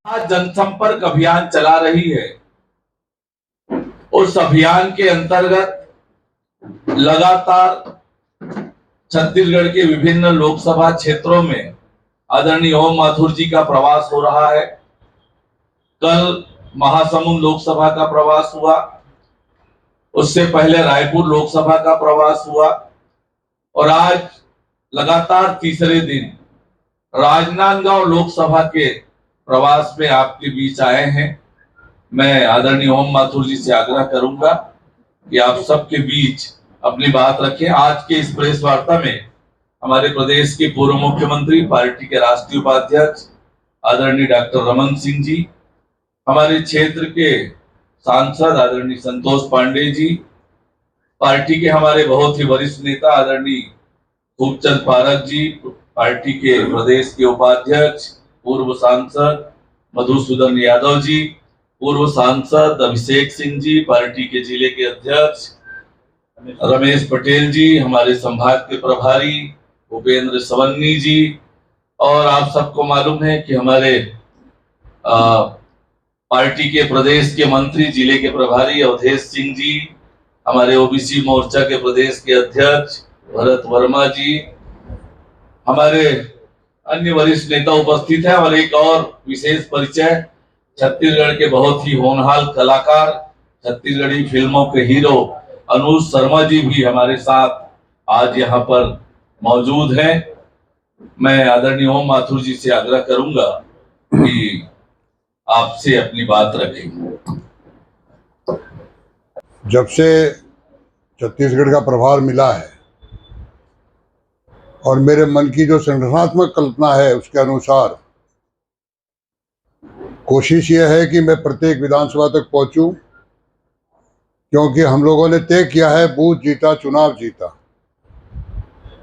आज जनसंपर्क अभियान चला रही है। उस अभियान के अंतर्गत लगातार छत्तीसगढ़ के विभिन्न लोकसभा क्षेत्रों में आदरणीय ओम माथुर जी का प्रवास हो रहा है। कल महासमुंद लोकसभा का प्रवास हुआ, उससे पहले रायपुर लोकसभा का प्रवास हुआ और आज लगातार तीसरे दिन राजनांदगांव लोकसभा के प्रवास में आपके बीच आए हैं। मैं आदरणीय ओम माथुर जी से आग्रह करूंगा कि आप सबके बीच अपनी बात रखें। आज के इस प्रेस वार्ता में हमारे प्रदेश के पूर्व मुख्यमंत्री, पार्टी के राष्ट्रीय उपाध्यक्ष आदरणीय डॉक्टर रमन सिंह जी, हमारे क्षेत्र के सांसद आदरणीय संतोष पांडे जी, पार्टी के हमारे बहुत ही वरिष्ठ नेता आदरणीय खूबचंद पारक जी, पार्टी के प्रदेश के उपाध्यक्ष पूर्व सांसद मधुसूदन यादव जी, पूर्व सांसद अभिषेक सिंह जी, पार्टी के जिले के अध्यक्ष रमेश पटेल जी, हमारे संभाग के प्रभारी भूपेंद्र सवन्नी जी, और आप सबको मालूम है कि हमारे पार्टी के प्रदेश के मंत्री, जिले के प्रभारी अवधेश सिंह जी, हमारे ओबीसी मोर्चा के प्रदेश के अध्यक्ष भरत वर्मा जी, हमारे अन्य वरिष्ठ नेता उपस्थित है। और एक और विशेष परिचय, छत्तीसगढ़ के बहुत ही होनहार कलाकार, छत्तीसगढ़ी फिल्मों के हीरो अनुज शर्मा जी भी हमारे साथ आज यहाँ पर मौजूद हैं। मैं आदरणीय ओम माथुर जी से आग्रह करूंगा कि आपसे अपनी बात रखें। जब से छत्तीसगढ़ का प्रभार मिला है और मेरे मन की जो संगठनात्मक कल्पना है उसके अनुसार कोशिश यह है कि मैं प्रत्येक विधानसभा तक पहुंचूं, क्योंकि हम लोगों ने तय किया है बूथ जीता चुनाव जीता।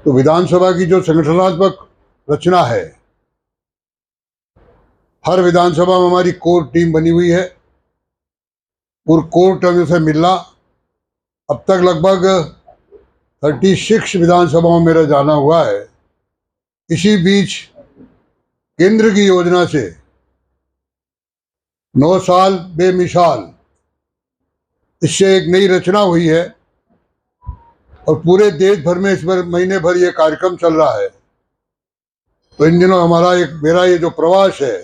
तो विधानसभा की जो संगठनात्मक रचना है, हर विधानसभा में हमारी कोर टीम बनी हुई है और कोर टीम से मिलना, अब तक लगभग 36 विधानसभाओं में मेरा जाना हुआ है। इसी बीच केंद्र की योजना से 9 साल बेमिसाल, इससे एक नई रचना हुई है और पूरे देश भर में इस महीने भर ये कार्यक्रम चल रहा है। तो इन दिनों मेरा ये जो प्रवास है,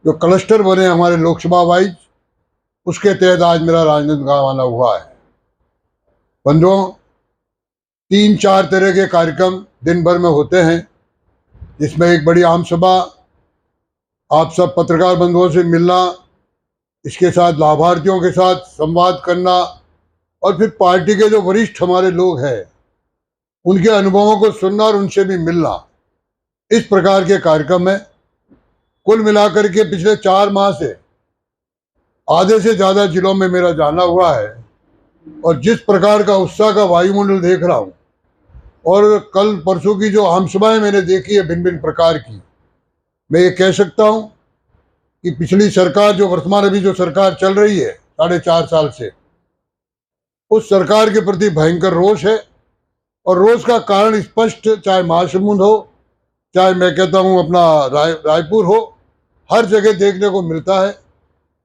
जो क्लस्टर बने हमारे लोकसभा वाइज, उसके तहत आज मेरा राजनांदगांव आना हुआ है। बंधुओं, 3-4 तरह के कार्यक्रम दिन भर में होते हैं, जिसमें एक बड़ी आम सभा, आप सब पत्रकार बंधुओं से मिलना, इसके साथ लाभार्थियों के साथ संवाद करना और फिर पार्टी के जो वरिष्ठ हमारे लोग हैं उनके अनुभवों को सुनना और उनसे भी मिलना, इस प्रकार के कार्यक्रम में कुल मिलाकर के पिछले 4 माह से आधे से ज़्यादा जिलों में मेरा जाना हुआ है। और जिस प्रकार का उत्साह का वायुमंडल देख रहा हूँ और कल परसों की जो आम सभाएं मैंने देखी है भिन्न भिन्न प्रकार की, मैं ये कह सकता हूँ कि पिछली सरकार, जो वर्तमान अभी जो सरकार चल रही है 4.5 साल से, उस सरकार के प्रति भयंकर रोष है। और रोष का कारण स्पष्ट, चाहे महासमुंद हो, चाहे मैं कहता हूँ अपना रायपुर हो, हर जगह देखने को मिलता है।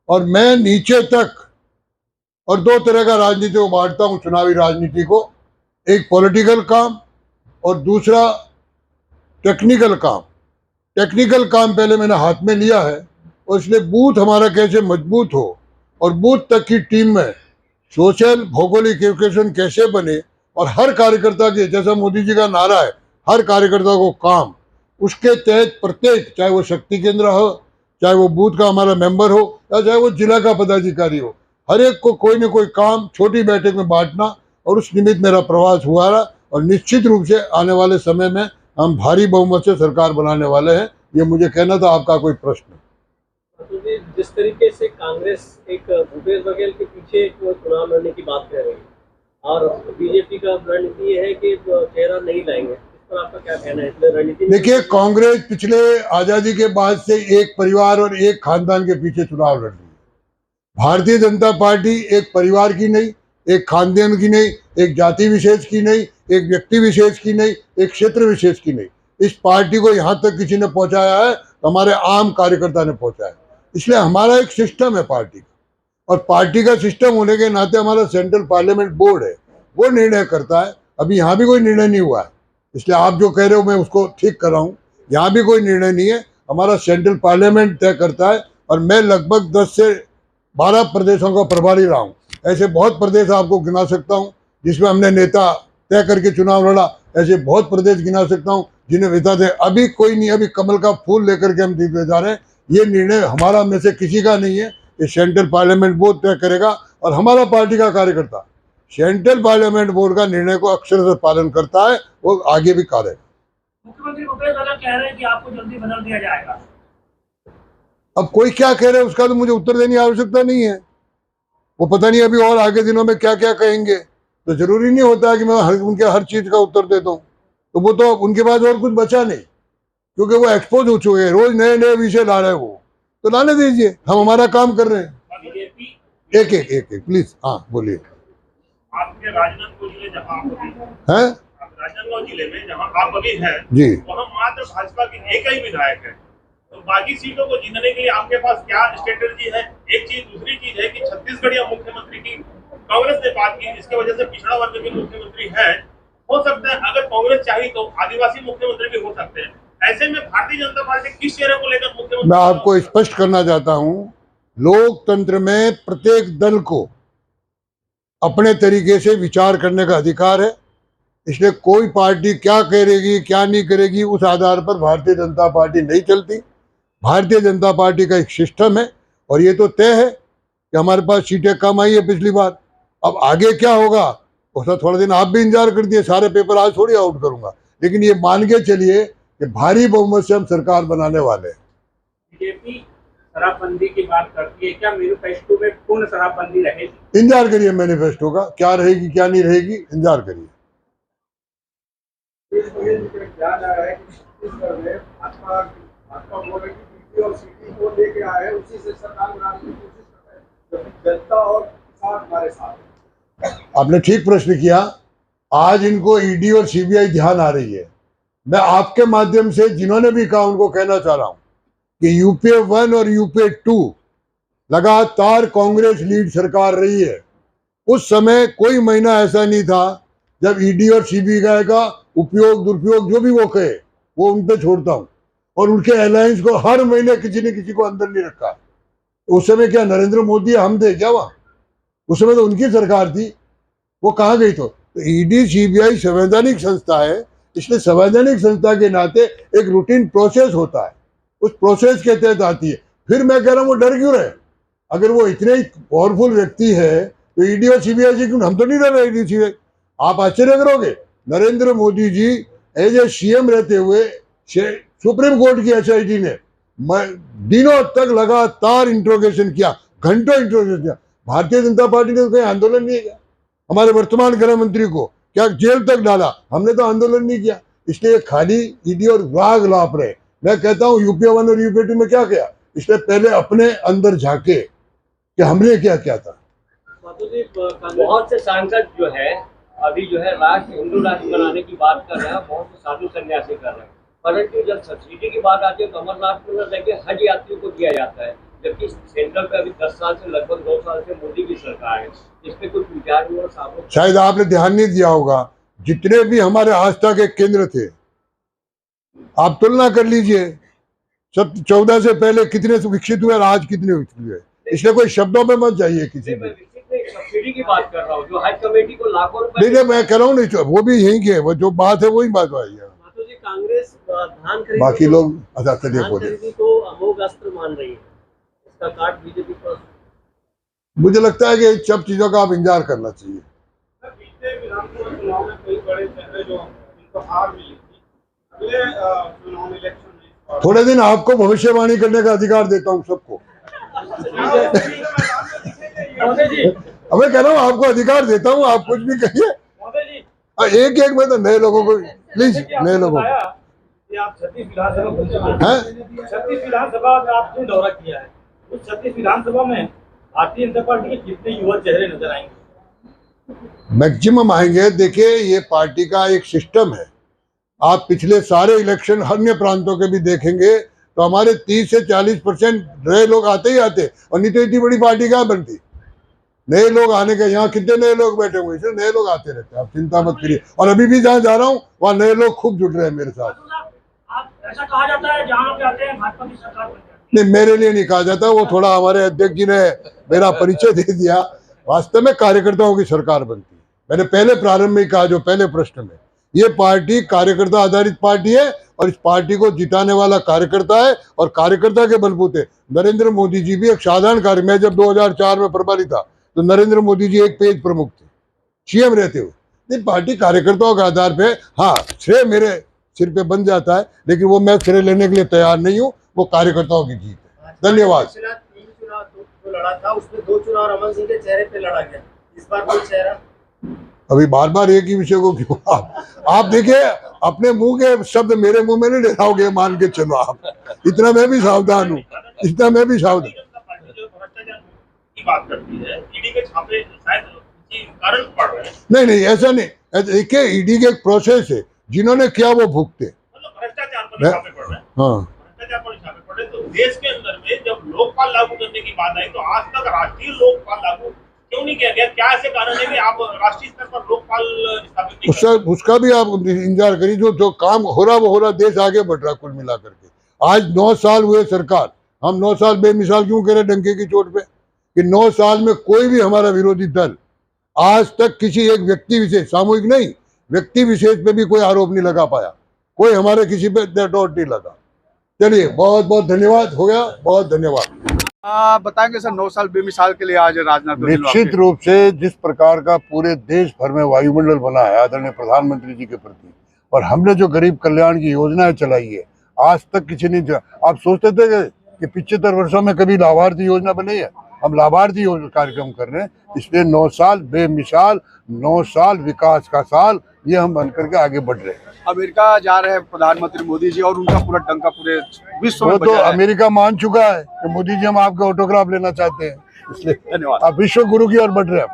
और मैं नीचे तक, और 2 तरह का राजनीति को बांटता हूँ चुनावी राजनीति को, एक पॉलिटिकल काम और दूसरा टेक्निकल काम। टेक्निकल काम पहले मैंने हाथ में लिया है और इसलिए बूथ हमारा कैसे मजबूत हो और बूथ तक की टीम में सोशल भौगोलिक इक्वेशन कैसे बने और हर कार्यकर्ता के, जैसा मोदी जी का नारा है, हर कार्यकर्ता को काम, उसके तहत प्रत्येक, चाहे वो शक्ति केंद्र हो, चाहे वो बूथ का हमारा मेंबर हो, या चाहे वो जिला का पदाधिकारी हो, हर एक को कोई न कोई काम छोटी बैठक में बांटना, और उस निमित्त मेरा प्रवास हुआ रहा। और निश्चित रूप से आने वाले समय में हम भारी बहुमत से सरकार बनाने वाले हैं, ये मुझे कहना था। आपका कोई प्रश्न? तो जिस तरीके से कांग्रेस एक भूपेश बघेल के पीछे चुनाव लड़ने की बात कर रही है और बीजेपी का रणनीति है कि चेहरा नहीं लाएंगे, इस पर आपका क्या कहना है? रणनीति देखिए, कांग्रेस पिछले आजादी के बाद से एक परिवार और एक खानदान के पीछे चुनाव लड़ रही है। भारतीय जनता पार्टी एक परिवार की नहीं, एक खानदान की नहीं, एक जाति विशेष की नहीं, एक व्यक्ति विशेष की नहीं, एक क्षेत्र विशेष की नहीं, इस पार्टी को यहाँ तक किसी ने पहुंचाया है तो हमारे आम कार्यकर्ता ने पहुंचाया। इसलिए हमारा एक सिस्टम है पार्टी का, और पार्टी का सिस्टम होने के नाते हमारा सेंट्रल पार्लियामेंट बोर्ड है, वो निर्णय करता है। अभी यहाँ भी कोई निर्णय नहीं हुआ है, इसलिए आप जो कह रहे हो मैं उसको ठीक कर रहा हूँ। यहाँ भी कोई निर्णय नहीं है, हमारा सेंट्रल पार्लियामेंट तय करता है। और मैं लगभग 10 से 12 प्रदेशों का प्रभारी रहा हूँ। ऐसे बहुत प्रदेश आपको गिना सकता हूँ जिसमें हमने नेता तय करके चुनाव लड़ा। ऐसे बहुत प्रदेश गिना सकता हूँ जिन्हें नेता थे। अभी कोई नहीं, अभी कमल का फूल लेकर के हम जीतने जा रहे हैं। ये निर्णय हमारा में से किसी का नहीं है, ये सेंट्रल पार्लियामेंट बोर्ड तय करेगा। और हमारा पार्टी का कार्यकर्ता सेंट्रल पार्लियामेंट बोर्ड का निर्णय को अक्षर से पालन करता है, वो आगे भी करेगा। मुख्यमंत्री भूपेश बघेल कह रहे हैं कि आपको जल्दी बदल दिया जाएगा। अब कोई क्या कह रहे हैं उसका तो मुझे उत्तर देने की आवश्यकता नहीं है। वो पता नहीं अभी और आगे दिनों में क्या क्या कहेंगे, तो जरूरी नहीं होता कि मैं उनके हर चीज का उत्तर देता हूँ। तो वो तो उनके पास और कुछ बचा नहीं, क्योंकि वो एक्सपोज हो चुके हैं। रोज नए नए विषय ला रहे हैं, वो तो लाने दीजिए, हम हमारा काम कर रहे हैं। एक एक एक एक प्लीज, हाँ बोलिए। आपके राजनांदगांव जिले जहाँ आप अभी हैं, राजनांदगांव जिले में जहाँ आप अभी हैं जी, वहाँ मात्र भाजपा के एक ही विधायक है। तो बाकी सीटों को जीतने के लिए आपके पास क्या स्ट्रेटेजी है? एक चीज, दूसरी चीज है कि छत्तीसगढ़िया मुख्यमंत्री की कांग्रेस ने बात की, जिसकी वजह से पिछड़ा वर्ग के मुख्यमंत्री है। हो सकता है अगर कांग्रेस चाहिए तो आदिवासी मुख्यमंत्री भी हो सकते हैं। ऐसे में भारतीय जनता पार्टी किस चेहरे को लेकर मुख्यमंत्री? मैं आपको स्पष्ट करना चाहता हूं, लोकतंत्र में प्रत्येक दल को अपने तरीके से विचार करने का अधिकार है। इसलिए कोई पार्टी क्या करेगी क्या नहीं करेगी उस आधार पर भारतीय जनता पार्टी नहीं चलती। भारतीय जनता पार्टी का एक सिस्टम है, और ये तो तय है कि हमारे पास सीटें कम आई है पिछली बार। अब आगे क्या होगा उसका थोड़ा दिन आप भी इंतजार कर दिए, सारे पेपर आज थोड़ी आउट करूंगा, लेकिन ये मान के चलिए कि भारी बहुमत से हम सरकार बनाने वाले हैं। बीजेपी शराबबंदी की बात करती है, क्या मैनिफेस्टो में पूर्ण शराबबंदी रहेगी? इंतजार करिए मैनिफेस्टो का, क्या रहेगी क्या नहीं रहेगी, इंतजार करिए। ध्यान आ रहा है कि छत्तीसगढ़ में भाजपा बोल रही है और सीटी को लेके आए हैं, उसी से सरकार बनाने की कोशिश कर रहे हैं। जनता और किसान हमारे साथ है। आपने ठीक प्रश्न किया। आज इनको ईडी और सीबीआई ध्यान आ रही है। मैं आपके माध्यम से जिन्होंने भी कहा उनको कहना चाह रहा हूं कि यूपीए 1 और यूपीए 2 लगातार कांग्रेस लीड सरकार रही है। उस समय कोई महीना ऐसा नहीं था जब ईडी और सीबीआई का उपयोग दुरुपयोग जो भी वो कहे वो उन पे छोड़ता हूं, और उनके अलायंस को हर महीने किसी ने किसी को अंदर नहीं रखा। उस समय क्या नरेंद्र मोदी हम थे क्या वहां? उस समय तो उनकी सरकार थी, वो कहाँ गई? तो ईडी सीबीआई संवैधानिक संस्था है, इसलिए संवैधानिक संस्था के नाते एक रूटीन प्रोसेस होता है, उस प्रोसेस के तहत आती है। फिर मैं कह रहा हूँ वो डर क्यों रहे? अगर वो इतने ही पावरफुल व्यक्ति है तो ईडी और सीबीआई से क्यों? हम तो नहीं रह रहे ईडी सीबीआई। आप आश्चर्य करोगे, Narendra Modi ji as a CM रहते हुए सुप्रीम कोर्ट की एसआईटी ने दिनों तक लगातार इंट्रोगेशन किया, घंटों इंट्रोगेशन किया। भारतीय जनता पार्टी ने तो कहीं आंदोलन नहीं किया। हमारे वर्तमान गृह मंत्री को क्या जेल तक डाला, हमने तो आंदोलन नहीं किया। इसलिए खाली ईडी और राग लाप रहे। मैं कहता हूँ यूपीए 1 और यूपीए 2 में क्या किया, इसलिए पहले अपने अंदर झाके कि हमने क्या क्या था। बहुत से सांसद जो है अभी जो है राष्ट्र हिंदू राष्ट्र बनाने की बात कर रहे हैं, बहुत से साधु सन्यासी कर रहे हैं, परंतु जब सब्सिडी की बात आती है तो अमरनाथ में लेके हज यात्रियों को दिया जाता है, जबकि सेंट्रल पे अभी 10 साल से लगभग 2 साल से मोदी की सरकार है। इस पे कुछ विचार हुआ साहब? शायद आपने ध्यान नहीं दिया होगा, जितने भी हमारे आस्था के केंद्र थे आप तुलना कर लीजिए, सब 14 से पहले कितने विकसित हुए और आज कितने विकसित हुए। इसलिए कोई शब्दों में मत जाइए किसी में। सब्सिडी की बात कर रहा हूँ, जो हज कमेटी को लाखों रुपए। नहीं मैं कह रहा हूँ नहीं, वो भी यही के, वो जो बात है वही बात आई है। कांग्रेस धान खरीदी बाकी लोग अच्छा चलिए बोले तो अमोघ अस्त्र मान रही है, इसका काट बीजेपी पर। मुझे लगता है कि सब चीजों का आप इंतजार करना चाहिए। पिछले विधानसभा चुनाव में कई बड़े चेहरे जो इनको हार मिली थी, अगले चुनाव इलेक्शन में थोड़े दिन आपको भविष्यवाणी करने का अधिकार देता हूँ सबको। अब मैं कह रहा हूँ आपको अधिकार देता हूँ, आप कुछ भी कहिए। एक एक में तो नए लोगों को प्लीज, नए लोगों कि आप 36 विधानसभा में आपने दौरा किया है, उस 36 विधानसभा में भारतीय जनता पार्टी के कितने युवा चेहरे नजर आएंगे? मैक्सिमम आएंगे। देखिए ये पार्टी का एक सिस्टम है, आप पिछले सारे इलेक्शन अन्य प्रांतों के भी देखेंगे तो हमारे 30 से 40% नए लोग आते ही आते, और नहीं तो इतनी बड़ी पार्टी क्या बनती। नए लोग आने के, यहाँ कितने नए लोग बैठे हुए, इसलिए नए लोग आते रहते हैं, आप चिंता मत करिए। और अभी भी जहाँ जा रहा हूँ वहाँ नए लोग खूब जुड़ रहे हैं मेरे साथ। आप ऐसा कहा जाता है जहाँ पे आते हैं भाजपा की सरकार बन जाती नहीं, मेरे लिए नहीं कहा जाता, वो थोड़ा हमारे अध्यक्ष जी ने मेरा परिचय दे दिया। वास्तव में कार्यकर्ताओं की सरकार बनती है। मैंने पहले प्रारंभ में कहा, जो पहले प्रश्न में, ये पार्टी कार्यकर्ता आधारित पार्टी है और इस पार्टी को जिताने वाला कार्यकर्ता है, और कार्यकर्ता के बलबूते नरेंद्र मोदी जी भी एक साधारण कार्य। मैं जब 2004 में प्रभारी था तो नरेंद्र मोदी जी एक पेज प्रमुख थे सीएम रहते हुए। नहीं, पार्टी कार्यकर्ताओं के आधार पे, हाँ श्रेय मेरे सिर पे बन जाता है, लेकिन वो मैं श्रेय लेने के लिए तैयार नहीं हूँ, वो कार्यकर्ताओं की जीत है। धन्यवाद। पिछला 3 चुनाव जो लड़ा था उसमें 2 चुनाव रमन सिंह के चेहरे पे लड़ा गया, इस बार कोई चेहरा? अभी बार बार एक ही विषय को क्यों आप देखिए, अपने मुंह के शब्द मेरे मुंह में नहीं डालोगे, मान के चलो आप। इतना मैं भी सावधान हूँ, इतना मैं भी सावधान। पार्टी जो भ्रष्टाचार की बात करती है, ईडी के छापे शायद उसी कारण पड़ रहे हैं। नहीं, ऐसा नहीं। देखिए, ईडी के एक प्रोसेस है, जिन्होंने किया वो भुगते। मतलब भ्रष्टाचार पर छापे पड़ रहे हैं। हाँ, भ्रष्टाचार पर छापे पड़ रहे हैं। तो देश के अंदर में जब लोकपाल लागू करने की बात आई तो आज तक राष्ट्रीय लोकपाल लागू क्यों नहीं किया गया? क्या ऐसे कारण है कि आप राष्ट्रीय स्तर पर लोकपाल स्थापित नहीं कर रहे? उसका भी आप इंतजार करिए। जो काम हो रहा वो हो रहा, देश आगे बढ़ रहा कुल मिला करके। आज 9 साल हुए सरकार, हम 9 साल बेमिसाल क्यों कह रहे डंके की चोट पे, कि 9 साल में कोई भी हमारा विरोधी दल आज तक किसी एक व्यक्ति विशेष, सामूहिक नहीं, व्यक्ति विशेष पे भी कोई आरोप नहीं लगा पाया, कोई हमारे किसी पे डोट नहीं लगा। चलिए, बहुत बहुत धन्यवाद, हो गया, बहुत धन्यवाद। बताएंगे सर, 9 साल बेमिसाल के लिए आज राजनाथ निश्चित रूप से जिस प्रकार का पूरे देश भर में वायुमंडल बना है आदरणीय प्रधानमंत्री जी के प्रति, और हमने जो गरीब कल्याण की योजनाएं चलाई है, आज तक किसी ने, आप सोचते थे कि 75 वर्षों में कभी लाभार्थी योजना बनी है? हम लाभार्थी कार्यक्रम कर रहे हैं। इसलिए 9 साल बेमिसाल, 9 साल विकास का साल, ये हम बन करके आगे बढ़ रहे हैं। अमेरिका जा रहे हैं प्रधानमंत्री मोदी जी, और उनका पूरा डंका पूरे विश्व में वो तो अमेरिका मान चुका है कि मोदी जी हम आपका ऑटोग्राफ लेना चाहते हैं, इसलिए धन्यवाद। आप विश्व गुरु की ओर बढ़ रहे हैं।